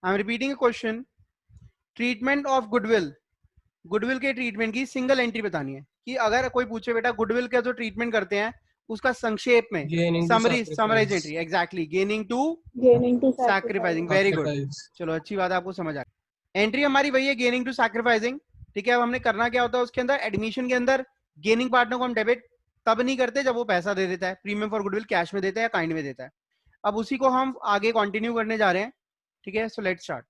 I am repeating question, treatment of goodwill, goodwill के treatment की single entry बतानी है कि अगर कोई पूछे बेटा गुडविल का जो ट्रीटमेंट करते हैं उसका संक्षेप में Gaining to summary summarise sacrifice. Entry, exactly, gaining to sacrifice. Sacrificing, very good. Sacrifice. चलो अच्छी बात है, आपको समझ आ गई। एंट्री हमारी वही है, गेनिंग टू सैक्रिफाइसिंग। ठीक है, अब हमने करना क्या होता है उसके अंदर, एडमिशन के अंदर गेनिंग पार्टनर को हम डेबिट तब नहीं करते जब वो पैसा दे देता है, प्रीमियम फॉर गुडविल कैश में देता है या काइंड में देता है। अब उसी को हम आगे कंटिन्यू करने जा रहे हैं। ठीक है, सो लेट्स स्टार्ट।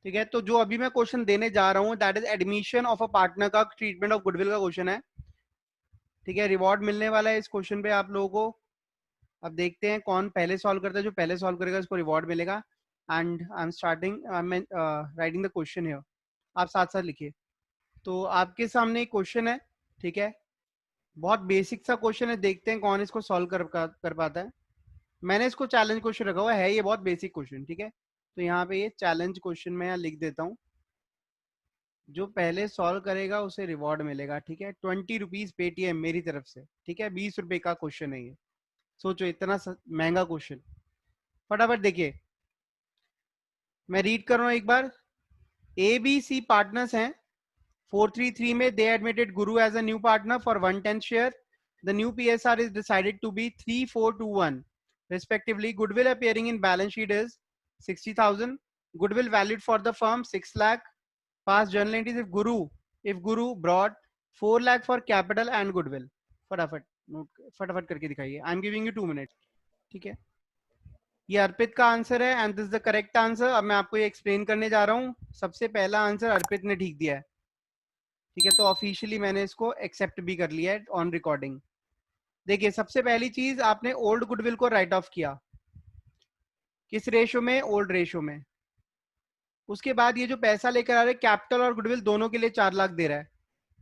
ठीक है, तो जो अभी मैं क्वेश्चन देने जा रहा हूं that is admission of a partner का ट्रीटमेंट ऑफ गुडविल का क्वेश्चन है। ठीक है, रिवॉर्ड मिलने वाला है इस क्वेश्चन पे आप लोगों को। अब देखते हैं कौन पहले सॉल्व करता है, जो पहले सॉल्व करेगा उसको रिवॉर्ड मिलेगा। And I am starting, I am writing the question here, आप साथ साथ लिखिए। तो आपके सामने एक क्वेश्चन है। ठीक है, बहुत बेसिक सा क्वेश्चन है, देखते हैं कौन इसको सॉल्व कर पाता है। मैंने इसको चैलेंज क्वेश्चन रखा हुआ है, ये बहुत बेसिक क्वेश्चन। ठीक है, तो यहाँ पे ये चैलेंज क्वेश्चन मैं यहाँ लिख देता हूँ, जो पहले सॉल्व करेगा उसे रिवॉर्ड मिलेगा। ठीक है, 20 रुपीज पेटीएम मेरी तरफ से। ठीक है, 20 रुपए का क्वेश्चन है ये। सोचो इतना महंगा क्वेश्चन। फटाफट देखिए, मैं रीड कर रहा हूँ एक बार। ए बी सी पार्टनर्स हैं 433 में, they admitted Guru as a new partner for 110 share. The new PSR is decided to be 3421 respectively. Goodwill appearing in balance sheet is 60,000. Goodwill valued for the firm 6 lakh. Past journal entries, if Guru brought 4 lakh for capital and goodwill. फटाफट note फटाफट करके दिखाइए, I am giving you 2 minute. ठीक है, ये अर्पित का answer है and this is the correct answer. अब मैं आपको ये एक्सप्लेन करने जा रहा हूँ। सबसे पहला आंसर अर्पित ने ठीक दिया है। ठीक है, तो ऑफिशियली मैंने इसको एक्सेप्ट भी कर लिया है ऑन रिकॉर्डिंग। देखिए, सबसे पहली चीज आपने ओल्ड गुडविल को राइट ऑफ किया, किस रेशो में, ओल्ड रेशो में। उसके बाद ये जो पैसा लेकर आ रहे हैं कैपिटल और गुडविल दोनों के लिए 4 लाख दे रहा है,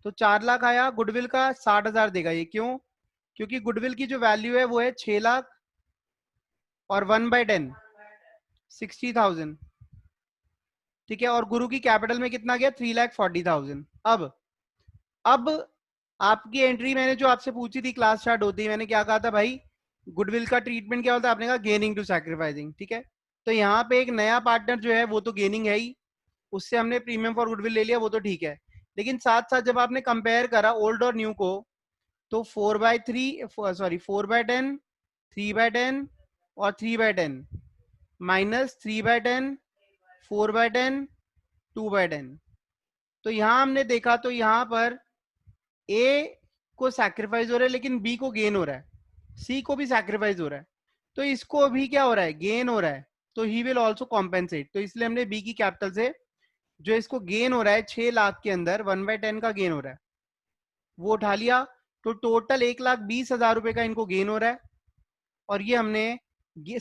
तो 4 लाख आया, गुडविल का 60,000 देगा ये। क्यों? क्योंकि गुडविल की जो वैल्यू है वो है 6 लाख और 1/10 60,000। ठीक है, और गुरु की कैपिटल में कितना गया, 3,40,000। अब आपकी एंट्री मैंने जो आपसे पूछी थी क्लास स्टार्ट होती है, मैंने क्या कहा था भाई, गुडविल का ट्रीटमेंट क्या होता है, आपने कहा गेनिंग टू सैक्रिफाइसिंग। ठीक है, तो यहाँ पे एक नया पार्टनर जो है वो तो गेनिंग है ही, उससे हमने प्रीमियम फॉर गुडविल ले लिया, वो तो ठीक है। लेकिन साथ साथ जब आपने कंपेयर करा ओल्ड और न्यू को, तो 4/10 3/10 और 3/10 माइनस 3/10 4/10 2/10। तो यहां हमने देखा तो यहां पर ए को सैक्रिफाइस हो रहा है लेकिन बी को गेन हो रहा है, सी को भी सैक्रिफाइस हो रहा है, तो इसको भी क्या हो रहा है, गेन हो रहा है। तो ही विल ऑल्सो कॉम्पेंसेट। तो इसलिए हमने बी की कैपिटल से जो इसको गेन हो रहा है 6 लाख के अंदर 1/10 का गेन हो रहा है वो उठा लिया। तो टोटल 1,20,000 रुपए का इनको गेन हो रहा है, और ये हमने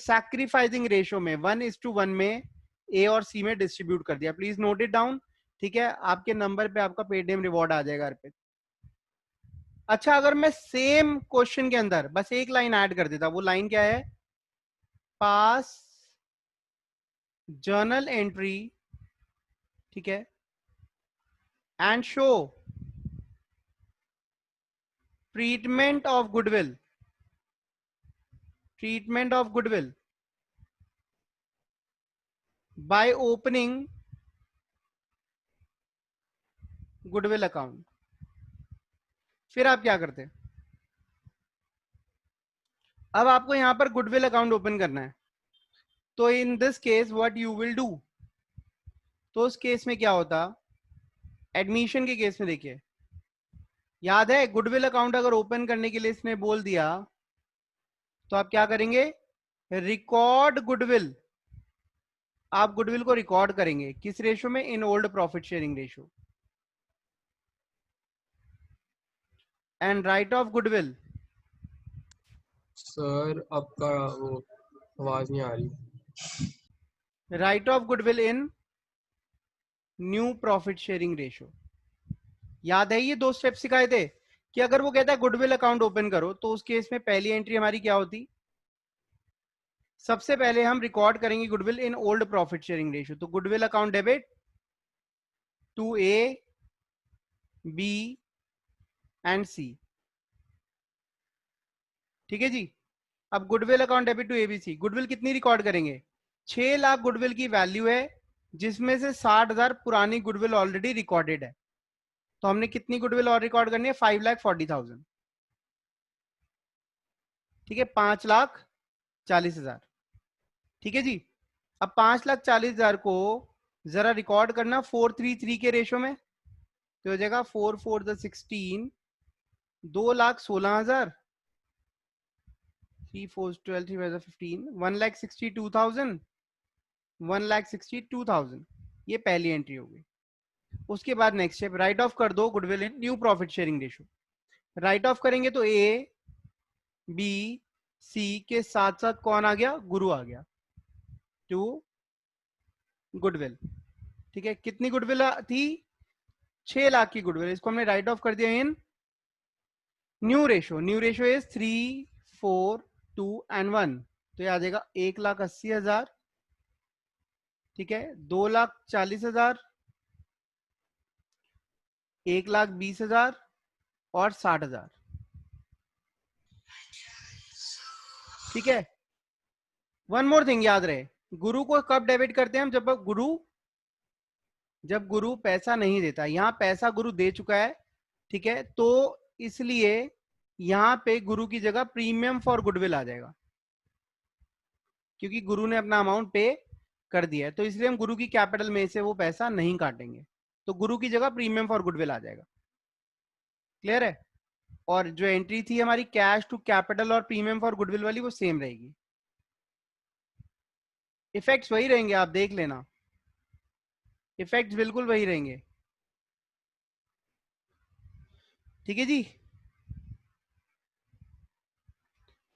सैक्रिफाइसिंग रेशो में 1:1 में ए और सी में डिस्ट्रीब्यूट कर दिया। Please note it down. ठीक है, आपके नंबर पे आपका पेटीएम रिवॉर्ड आ जाएगा अर्पित। अच्छा, अगर मैं सेम क्वेश्चन के अंदर बस एक लाइन ऐड कर देता, वो लाइन क्या है, पास जर्नल एंट्री, ठीक है, and show treatment of goodwill, treatment of goodwill by opening goodwill account. फिर आप क्या करते, अब आपको यहां पर गुडविल अकाउंट ओपन करना है। तो in this case what you will do, तो उस केस में क्या होता, एडमिशन के केस में देखिए, याद है गुडविल अकाउंट अगर ओपन करने के लिए इसने बोल दिया तो आप क्या करेंगे, रिकॉर्ड गुडविल। आप गुडविल को रिकॉर्ड करेंगे किस रेशो में, इन old profit sharing ratio. And right of goodwill, sir आपका वो आवाज नहीं आ रही। Right of goodwill in new profit sharing ratio. याद है ये 2 स्टेप सिखाए थे कि अगर वो कहता है गुडविल अकाउंट ओपन करो तो उस केस में पहली एंट्री हमारी क्या होती, सबसे पहले हम रिकॉर्ड करेंगे goodwill in old profit sharing ratio. तो goodwill account debit to A B and C. ठीक है जी, अब goodwill account debit to ABC, goodwill कितनी रिकॉर्ड करेंगे, 6 लाख गुडविल की वैल्यू है, जिसमें से 60,000 पुरानी गुडविल ऑलरेडी रिकॉर्डेड है। तो हमने कितनी गुडविल और रिकॉर्ड करनी है? 5,40,000। ठीक है, 5,40,000। ठीक है जी। अब 5,40,000 को जरा रिकॉर्ड करना 433 के रेशो में, तो हो जाएगा 4 4 16, 2,16,000, 3 4 12 3 5 15, 1,62,000, 1,62,000। ये पहली एंट्री हो गई। उसके बाद नेक्स्ट स्टेप, राइट ऑफ कर दो goodwill in new profit sharing ratio. Right of करेंगे तो ए बी सी के साथ साथ कौन आ गया? गुरु आ गया, टू गुडविल। ठीक है, कितनी गुडविल थी? 6 लाख की गुडविल। इसको हमने राइट ऑफ कर दिया in new ratio. New ratio is 3 4 2 and 1, तो ये आ जाएगा 1,80,000। ठीक है, 2,40,000, 1,20,000 और 60,000। ठीक है, वन मोर थिंग याद रहे, गुरु को कब डेबिट करते हैं हम? जब गुरु पैसा नहीं देता। यहां पैसा गुरु दे चुका है, ठीक है, तो इसलिए यहां पे गुरु की जगह प्रीमियम फॉर गुडविल आ जाएगा, क्योंकि गुरु ने अपना अमाउंट पे कर दिया है। तो इसलिए हम गुरु की कैपिटल में से वो पैसा नहीं काटेंगे, तो गुरु की जगह प्रीमियम फॉर गुडविल आ जाएगा। क्लियर है? और जो एंट्री थी हमारी कैश टू कैपिटल और प्रीमियम फॉर गुडविल वाली, वो सेम रहेगी। इफेक्ट्स वही रहेंगे, आप देख लेना, इफेक्ट्स बिल्कुल वही रहेंगे। ठीक है जी,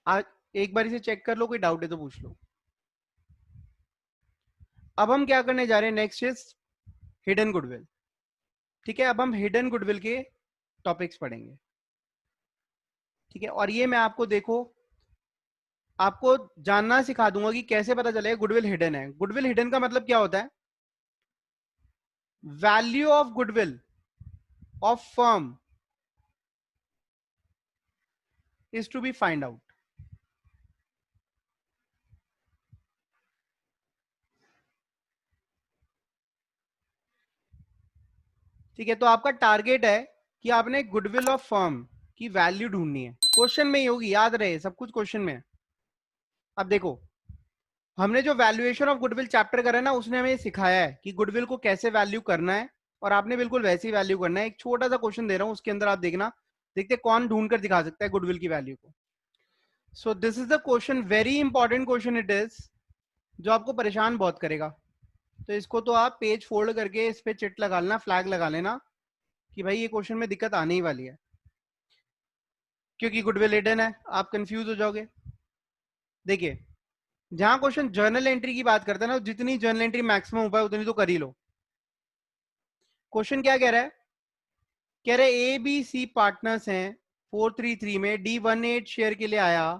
आज एक बार इसे चेक कर लो, कोई डाउट है तो पूछ लो। अब हम क्या करने जा रहे हैं? Next is hidden goodwill. ठीक है, अब हम हिडन गुडविल के टॉपिक्स पढ़ेंगे। ठीक है, और ये मैं आपको देखो आपको जानना सिखा दूंगा कि कैसे पता चलेगा गुडविल हिडन है। गुडविल हिडन का मतलब क्या होता है? Value of goodwill of firm is to be find out. ठीक है, तो आपका टारगेट है कि आपने गुडविल ऑफ फर्म की वैल्यू ढूंढनी है। क्वेश्चन में ही होगी, याद रहे, सब कुछ क्वेश्चन में है। अब देखो, हमने जो वैल्यूएशन ऑफ गुडविल चैप्टर करा है ना, उसने हमें सिखाया है कि गुडविल को कैसे वैल्यू करना है, और आपने बिल्कुल वैसी वैल्यू करना है। एक छोटा सा क्वेश्चन दे रहा हूं, उसके अंदर आप देखना, देखते कौन ढूंढ कर दिखा सकता है गुडविल की वैल्यू को। So this is the question, very important question it is, जो आपको परेशान बहुत करेगा। तो इसको तो आप पेज फोल्ड करके इस पे चिट लगा लेना, फ्लैग लगा लेना कि भाई ये क्वेश्चन में दिक्कत आने ही वाली है, क्योंकि गुडविल हिडन है, आप कंफ्यूज हो जाओगे। देखिए, जहां क्वेश्चन जर्नल एंट्री की बात करता है ना, जितनी जर्नल एंट्री मैक्सिमम हो पाए उतनी तो कर ही लो। क्वेश्चन क्या कह रहा है? कह रहे ए बी सी पार्टनर्स हैं 433 में, डी 18 शेयर के लिए आया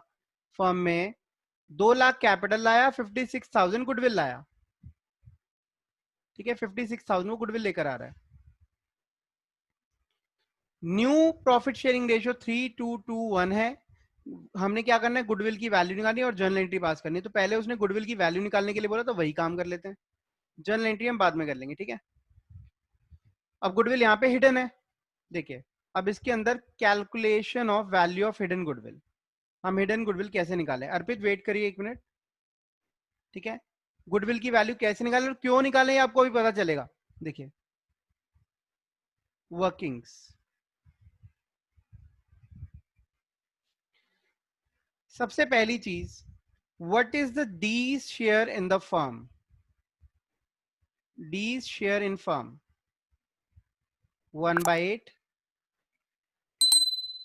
फर्म में, 2 लाख कैपिटल लाया, 56,000 गुडविल लाया। ठीक है, 56,000 वो गुडविल लेकर आ रहा है। न्यू प्रॉफिट शेयरिंग रेशियो 3:2:1 है। हमने क्या करना है? गुडविल की वैल्यू निकालनी है और जर्नल एंट्री पास करनी है। तो पहले उसने गुडविल की वैल्यू निकालने के लिए बोला, तो वही काम कर लेते हैं, जर्नल एंट्री हम बाद में कर लेंगे। ठीक है, अब गुडविल यहाँ पे हिडन है। देखिए, अब इसके अंदर calculation of value of hidden goodwill, हम हिडन गुडविल कैसे निकालें? अर्पित वेट करिए 1 मिनट। ठीक है, गुडविल की वैल्यू कैसे निकालें और क्यों निकालें, ये आपको भी पता चलेगा। देखिए, वर्किंग्स, सबसे पहली चीज, what is the D's share in the firm? D's share in firm 1/8.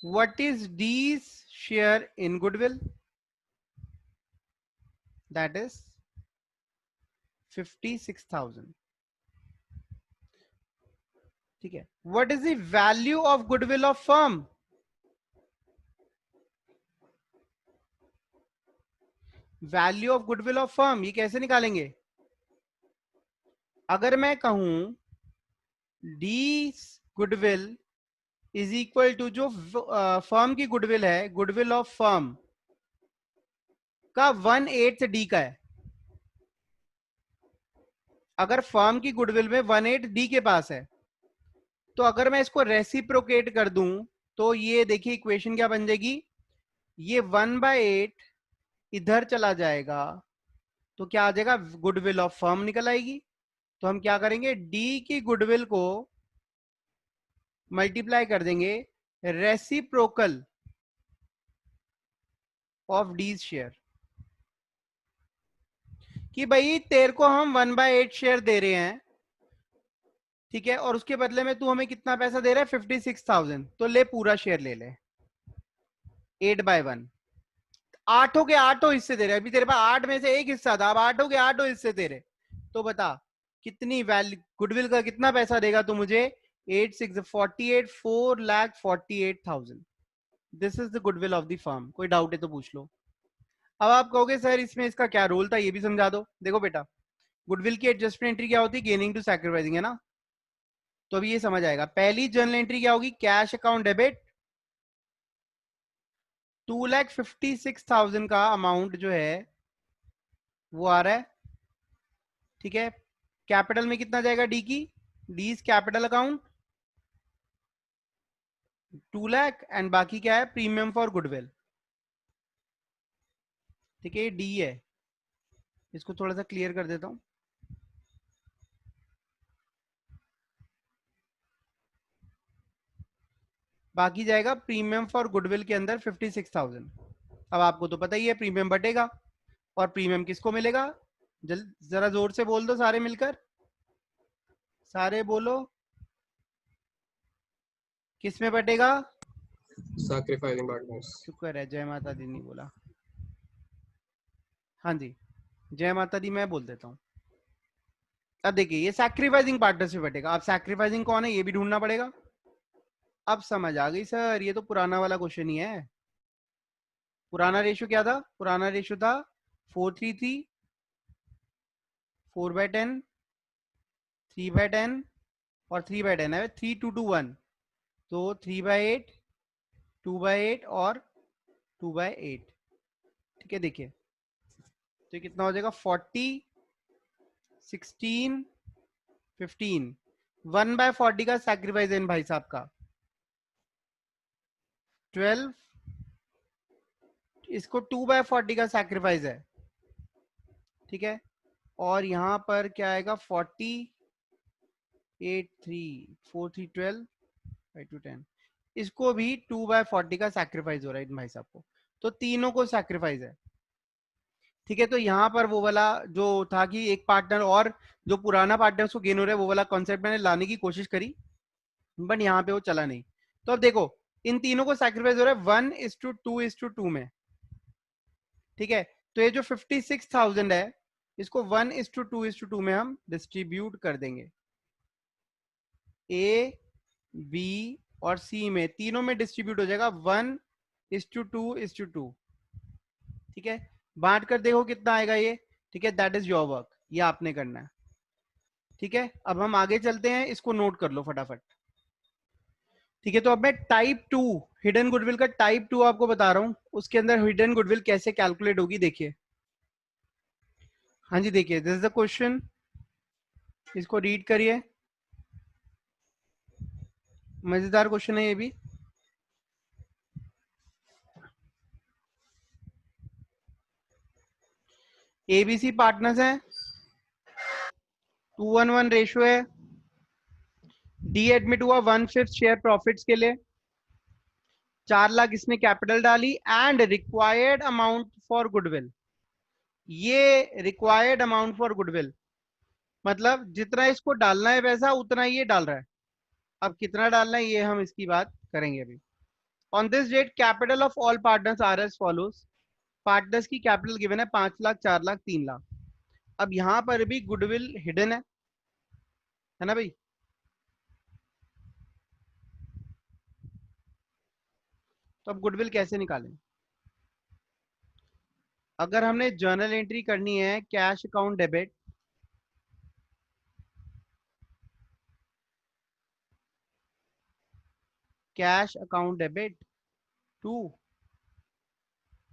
What is D's share in goodwill? That is 56,000. ठीक है, what is the value of goodwill of firm? Value of goodwill of firm ये कैसे निकालेंगे? अगर मैं कहूं D goodwill is equal to जो firm की गुडविल है, गुडविल ऑफ फर्म का 1/8 डी का है, अगर फर्म की गुडविल में 1/8 डी के पास है, तो अगर मैं इसको रेसिप्रोकेट कर दूं तो ये देखिए इक्वेशन क्या बन जाएगी, ये 1/8 इधर चला जाएगा तो क्या आ जाएगा, गुडविल ऑफ फर्म निकल आएगी। तो हम क्या करेंगे, डी की गुडविल को मल्टीप्लाई कर देंगे रेसिप्रोकल ऑफ डी शेयर, कि भाई तेरे को हम 1/8 शेयर दे रहे हैं, ठीक है, और उसके बदले में तू हमें कितना पैसा दे रहा है, 56,000, तो ले पूरा शेयर ले ले 8/1। आठों के आठों हिस्से दे रहे, अभी तेरे पास 8 में से एक हिस्सा था, अब आठों के आठों हिस्से दे रहे, तो बता कितनी वैल्यू गुडविल का कितना पैसा देगा तू मुझे, 8,648 4,48,000। This is the goodwill of the firm. कोई डाउट है तो पूछ लो। अब आप कहोगे सर इसमें इसका क्या रोल था, ये भी समझा दो। देखो बेटा, गुडविल की एडजस्टमेंट एंट्री क्या होती है, गेनिंग टू सैक्रिफाइसिंग, है ना। तो अभी ये समझ आएगा। पहली जर्नल एंट्री क्या होगी, कैश अकाउंट डेबिट 2,56,000 का अमाउंट जो है वो आ रहा है, ठीक है। कैपिटल में कितना जाएगा डी की, D is capital account 2 lakh, and बाकी क्या है, प्रीमियम फॉर गुडविल, ठीक है, ये डी है। इसको थोड़ा सा क्लियर कर देता हूं। बाकी जाएगा प्रीमियम फॉर गुडविल के अंदर 56,000। अब आपको तो पता ही है प्रीमियम बटेगा, और प्रीमियम किसको मिलेगा, जरा जोर से बोल दो सारे मिलकर, सारे बोलो, किस में बटेगा, सैक्रिफाइसिंग पार्टनर्स। शुक्र है जय माता दी नहीं बोला। हाँ जी, जय माता दी मैं बोल देता हूँ। अब देखिए ये सैक्रिफाइसिंग पार्टनर से बटेगा। अब सैक्रिफाइसिंग कौन है ये भी ढूंढना पड़ेगा। अब समझ आ गई सर, ये तो पुराना वाला क्वेश्चन ही है। पुराना रेशियो क्या था, पुराना रेशियो था 4:3:3, 4/10, 3/10 और 3/10 है, 3:2:1, तो 3/8, 2/8 और 2/8, ठीक है। देखिए तो कितना हो जाएगा, 40, 16, 15, 1/40 का सैक्रिफाइस है भाई साहब का, 12, इसको 2/40 का सैक्रिफाइस है, ठीक है। और यहां पर क्या आएगा, 40, 8, 3, 4, 3, 12, 5 to 10, इसको भी 2/40 का सैक्रिफाइस हो रहा है इन भाई साहब को, तो तीनों को सैक्रिफाइस है, ठीक है। तो यहाँ पर वो वाला जो था कि एक पार्टनर और जो पुराना पार्टनर उसको गेन हो रहा है, वो वाला कॉन्सेप्ट मैंने लाने की कोशिश करी, बट यहाँ पे वो चला नहीं। तो अब देखो इन तीनों को सैक्रिफाइस हो रहा है 1:2:2 में, ठीक है। तो ये जो 56,000 है इसको 1:2:2 में हम डिस्ट्रीब्यूट कर देंगे, ए बी और सी में, तीनों में डिस्ट्रीब्यूट हो जाएगा 1:2:2, ठीक है। बांट कर देखो कितना आएगा ये, ठीक है। दैट इज योर वर्क, ये आपने करना है, ठीक है। अब हम आगे चलते हैं, इसको नोट कर लो फटाफट, ठीक है। तो अब मैं टाइप 2 हिडन गुडविल का टाइप 2 आपको बता रहा हूं, उसके अंदर हिडन गुडविल कैसे कैलकुलेट होगी, देखिए। हाँ जी देखिए, दिस इज द क्वेश्चन, इसको रीड करिए, मजेदार क्वेश्चन है ये भी। एबीसी पार्टनर्स हैं, 2:1 रेशियो है, डी एडमिट हुआ 1/5 शेयर प्रॉफिट्स के लिए, 4 लाख इसने कैपिटल डाली, and required amount for goodwill, ये रिक्वायर्ड अमाउंट फॉर गुडविल मतलब जितना इसको डालना है पैसा उतना ये डाल रहा है। अब कितना डालना है ये हम इसकी बात करेंगे अभी। On this date capital of all partners are as follows, partners की कैपिटल गिवन है 5 लाख, 4 लाख, 3 लाख। अब यहां पर भी गुडविल हिडन है ना भाई। तो अब गुडविल कैसे निकालें, अगर हमने जर्नल एंट्री करनी है cash account debit, cash account debit to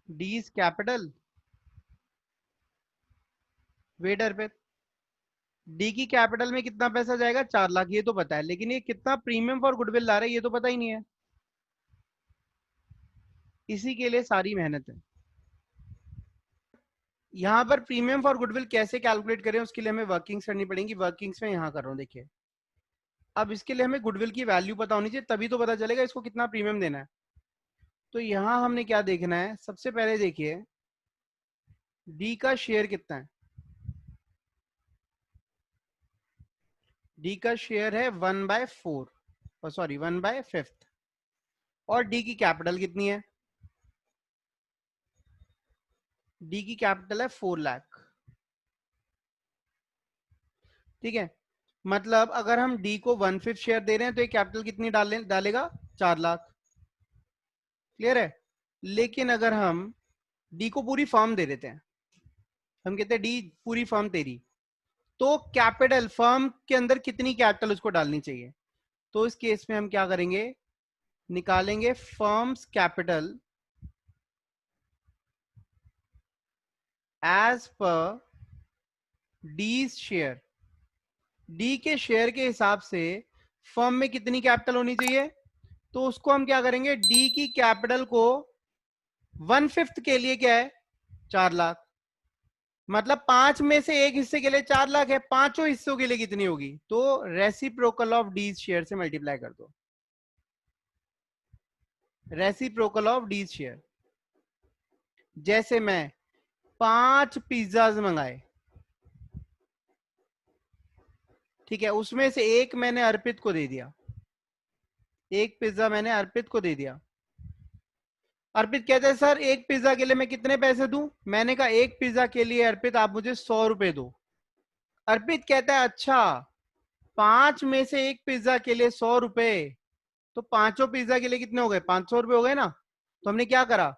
D's capital, वेटर पे, डी की कैपिटल में कितना पैसा जाएगा, 4 लाख, ये तो पता है, लेकिन ये कितना प्रीमियम फॉर गुडविल ला रहा है ये तो पता ही नहीं है। इसी के लिए सारी मेहनत है। यहां पर प्रीमियम फॉर गुडविल कैसे कैलकुलेट करें, उसके लिए हमें वर्किंग्स करनी पड़ेगी। वर्किंग्स में यहां कर रहा हूं, देखिए अब इसके लिए हमें गुडविल की वैल्यू पता होनी चाहिए, तभी तो पता चलेगा इसको कितना प्रीमियम देना है। तो यहां हमने क्या देखना है, सबसे पहले देखिए डी का शेयर कितना है। डी का शेयर है 1/4, सॉरी 1/5, और डी की कैपिटल कितनी है, डी की कैपिटल है 4 लाख। ठीक है, मतलब अगर हम डी को 1/5 शेयर दे रहे हैं तो ये कैपिटल कितनी डालेगा, 4 लाख। क्लियर है। लेकिन अगर हम डी को पूरी फर्म दे देते हैं, हम कहते हैं डी पूरी फर्म तेरी, तो कैपिटल फर्म के अंदर कितनी कैपिटल उसको डालनी चाहिए। तो इस केस में हम क्या करेंगे, निकालेंगे firm's capital as per D share. D के शेयर के हिसाब से फर्म में कितनी कैपिटल होनी चाहिए, तो उसको हम क्या करेंगे, डी की कैपिटल को 1/5 के लिए क्या है, 4 लाख, मतलब 5 में से एक हिस्से के लिए 4 लाख है, पांचों हिस्सों के लिए कितनी होगी, तो रेसिप्रोकल ऑफ डी शेयर से मल्टीप्लाई कर दो। रेसिप्रोकल ऑफ डी शेयर, जैसे मैं 5 पिज्जाज मंगाए, ठीक है, उसमें से एक मैंने अर्पित को दे दिया, एक पिज्जा मैंने अर्पित को दे दिया। अर्पित कहते हैं सर एक पिज्जा के लिए मैं कितने पैसे दूं, मैंने कहा एक पिज्जा के लिए अर्पित आप मुझे 100 रुपए दो। अर्पित कहता है अच्छा 5 में से एक पिज्जा के लिए 100 रुपए, तो पांचों पिज्जा के लिए कितने हो गए, 500 रुपए हो गए ना। तो हमने क्या करा,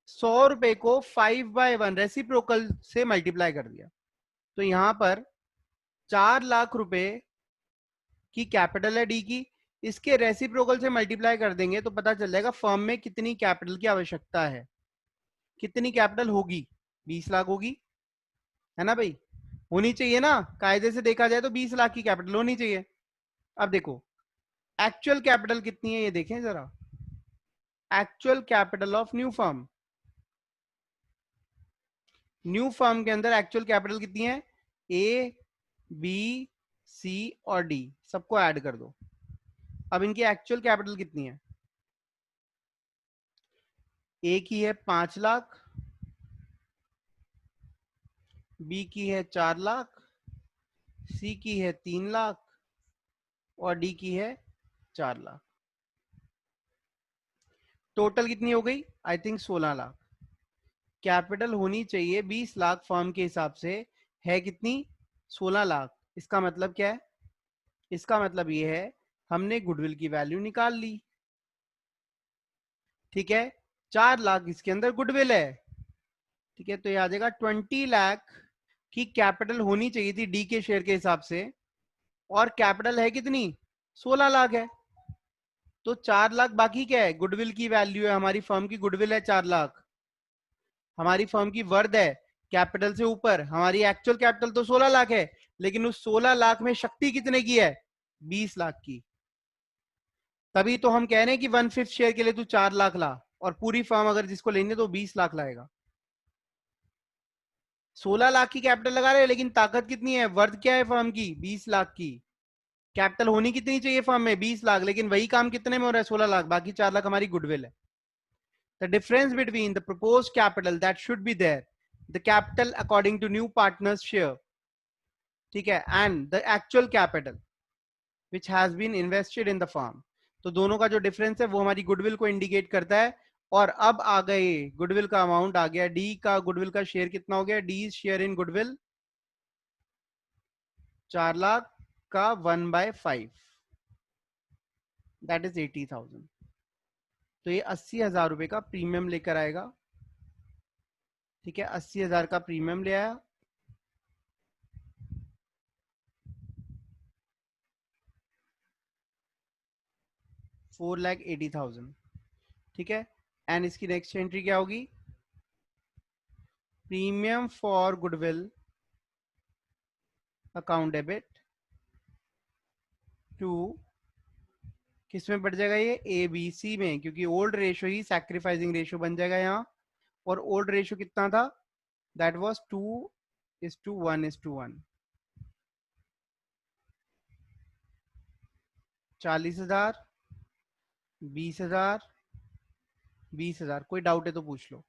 100 रुपए को 5/1 रेसिप्रोकल से मल्टीप्लाई कर दिया। तो यहां पर 4 लाख रुपए की कैपिटल है डी की, इसके रेसिप्रोकल से मल्टीप्लाई कर देंगे तो पता चल जाएगा फर्म में कितनी कैपिटल की आवश्यकता है। कितनी कैपिटल होगी, 20 लाख होगी, है ना भाई, होनी चाहिए ना, कायदे से देखा जाए तो 20 लाख की कैपिटल होनी चाहिए। अब देखो एक्चुअल कैपिटल कितनी है, ये देखें जरा, actual capital of new firm, new firm के अंदर एक्चुअल कैपिटल कितनी है, ए बी सी और डी, सबको ऐड कर दो। अब इनकी एक्चुअल कैपिटल कितनी है, ए की है 5 लाख, बी की है 4 लाख, सी की है 3 लाख और डी की है 4 लाख। टोटल कितनी हो गई, आई थिंक 16 लाख। कैपिटल होनी चाहिए 20 लाख फर्म के हिसाब से, है कितनी, 16 लाख। इसका मतलब क्या है, इसका मतलब ये है हमने गुडविल की वैल्यू निकाल ली। ठीक है, 4 लाख इसके अंदर गुडविल है। ठीक है, तो ये आ जाएगा 20 लाख की कैपिटल होनी चाहिए थी डी के शेयर के हिसाब से, और कैपिटल है कितनी, 16 लाख है। तो 4 लाख बाकी क्या है, गुडविल की वैल्यू है, हमारी फर्म की गुडविल है 4 लाख, हमारी फर्म की वर्थ है कैपिटल से ऊपर। हमारी एक्चुअल कैपिटल तो 16 लाख है, लेकिन उस 16 लाख में शक्ति कितने की है, 20 लाख की। तभी तो हम कह रहे हैं कि 1/5 शेयर के लिए तू 4 लाख ला, और पूरी फर्म अगर जिसको लेनी तो 20 लाख लाएगा। 16 लाख की कैपिटल लगा रहे हैं, लेकिन ताकत कितनी है, वर्थ क्या है फर्म की, 20 लाख की। कैपिटल होनी कितनी चाहिए फर्म में, 20 लाख, लेकिन वही काम कितने में हो रहा है, 16 लाख, बाकी 4 लाख हमारी गुडविल है। The difference between the proposed capital that should be there, the capital according to new partners share, ठीक है, and the actual capital which has been invested in the firm, तो दोनों का जो डिफरेंस है वो हमारी गुडविल को इंडिकेट करता है। और अब आ गए गुडविल का अमाउंट आ गया, डी का गुडविल का शेयर कितना हो गया, D share in goodwill 4 lakh का 1/5, दैट इज 80,000। तो ये 80,000 रुपए का प्रीमियम लेकर आएगा। ठीक है, 80,000 का प्रीमियम ले आया। $4,80,000। ठीक है, एंड इसकी नेक्स्ट एंट्री क्या होगी, premium for goodwill account debit to किस में बढ़ जाएगा ये ABC में, क्योंकि ओल्ड रेशो ही सैक्रिफाइसिंग रेशो बन जाएगा यहाँ, और ओल्ड रेशो कितना था, दैट वाज 2:1:1। 40,000, 20,000, 20,000। कोई डाउट है तो पूछ लो।